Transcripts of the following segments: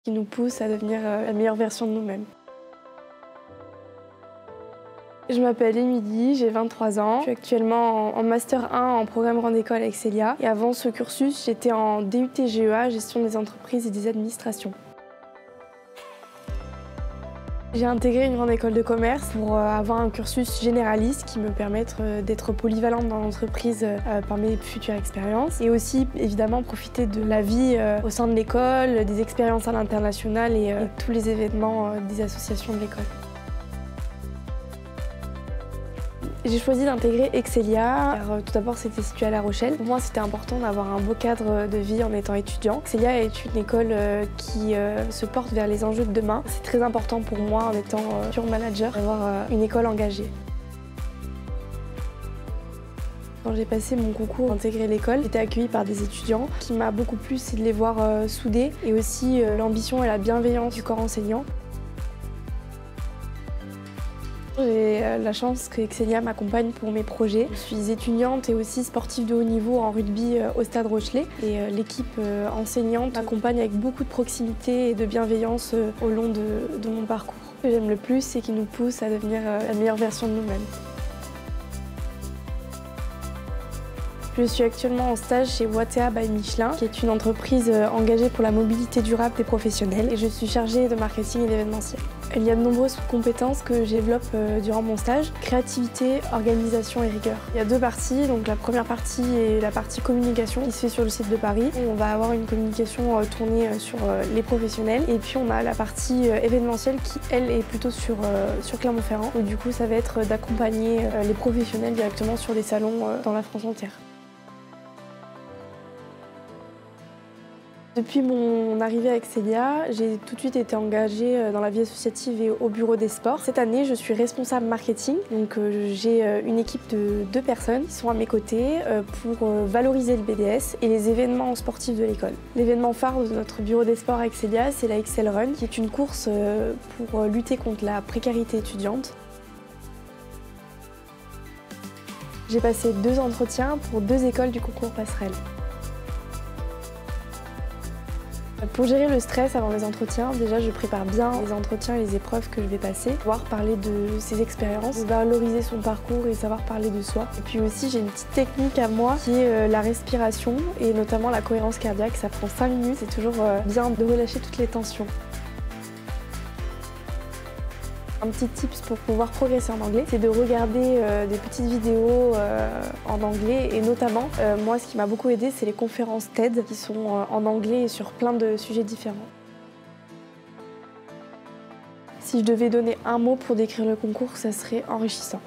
qui nous pousse à devenir la meilleure version de nous-mêmes. Je m'appelle Émilie, j'ai 23 ans. Je suis actuellement en Master 1 en programme Grande École à Excelia. Et avant ce cursus, j'étais en DUT GEA, gestion des entreprises et des administrations. J'ai intégré une grande école de commerce pour avoir un cursus généraliste qui me permette d'être polyvalente dans l'entreprise par mes futures expériences et aussi évidemment profiter de la vie au sein de l'école, des expériences à l'international et tous les événements des associations de l'école. J'ai choisi d'intégrer Excelia car tout d'abord c'était situé à La Rochelle. Pour moi c'était important d'avoir un beau cadre de vie en étant étudiant. Excelia est une école qui se porte vers les enjeux de demain. C'est très important pour moi en étant futur manager d'avoir une école engagée. Quand j'ai passé mon concours pour intégrer l'école, j'ai été accueillie par des étudiants. Ce qui m'a beaucoup plu, c'est de les voir soudés et aussi l'ambition et la bienveillance du corps enseignant. J'ai la chance que Excelia m'accompagne pour mes projets. Je suis étudiante et aussi sportive de haut niveau en rugby au Stade Rochelet. Et l'équipe enseignante m'accompagne avec beaucoup de proximité et de bienveillance au long de mon parcours. Ce que j'aime le plus, c'est qu'ils nous poussent à devenir la meilleure version de nous-mêmes. Je suis actuellement en stage chez Wattea by Michelin, qui est une entreprise engagée pour la mobilité durable des professionnels. Et je suis chargée de marketing et d'événementiel. Il y a de nombreuses compétences que je développe durant mon stage. Créativité, organisation et rigueur. Il y a deux parties. Donc la première partie est la partie communication qui se fait sur le site de Paris. On va avoir une communication tournée sur les professionnels. Et puis on a la partie événementielle qui, elle, est plutôt sur Clermont-Ferrand. Du coup, ça va être d'accompagner les professionnels directement sur des salons dans la France entière. Depuis mon arrivée à Excelia, j'ai tout de suite été engagée dans la vie associative et au bureau des sports. Cette année, je suis responsable marketing, donc j'ai une équipe de 2 personnes qui sont à mes côtés pour valoriser le BDS et les événements sportifs de l'école. L'événement phare de notre bureau des sports à Excelia, c'est la Excel Run, qui est une course pour lutter contre la précarité étudiante. J'ai passé 2 entretiens pour 2 écoles du concours passerelle. Pour gérer le stress avant les entretiens, déjà je prépare bien les entretiens et les épreuves que je vais passer, pouvoir parler de ses expériences, valoriser son parcours et savoir parler de soi. Et puis aussi j'ai une petite technique à moi qui est la respiration et notamment la cohérence cardiaque. Ça prend 5 minutes, c'est toujours bien de relâcher toutes les tensions. Un petit tips pour pouvoir progresser en anglais, c'est de regarder des petites vidéos en anglais et notamment, moi ce qui m'a beaucoup aidé, c'est les conférences TED qui sont en anglais et sur plein de sujets différents. Si je devais donner un mot pour décrire le concours, ça serait enrichissant.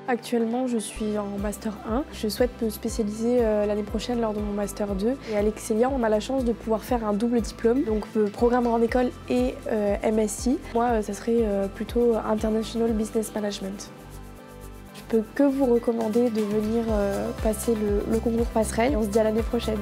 Actuellement, je suis en Master 1. Je souhaite me spécialiser l'année prochaine lors de mon Master 2. Et à l'Excelia, on a la chance de pouvoir faire un double diplôme, donc programme Grande École et MSI. Moi, ça serait plutôt International Business Management. Je peux que vous recommander de venir passer le concours passerelle et on se dit à l'année prochaine.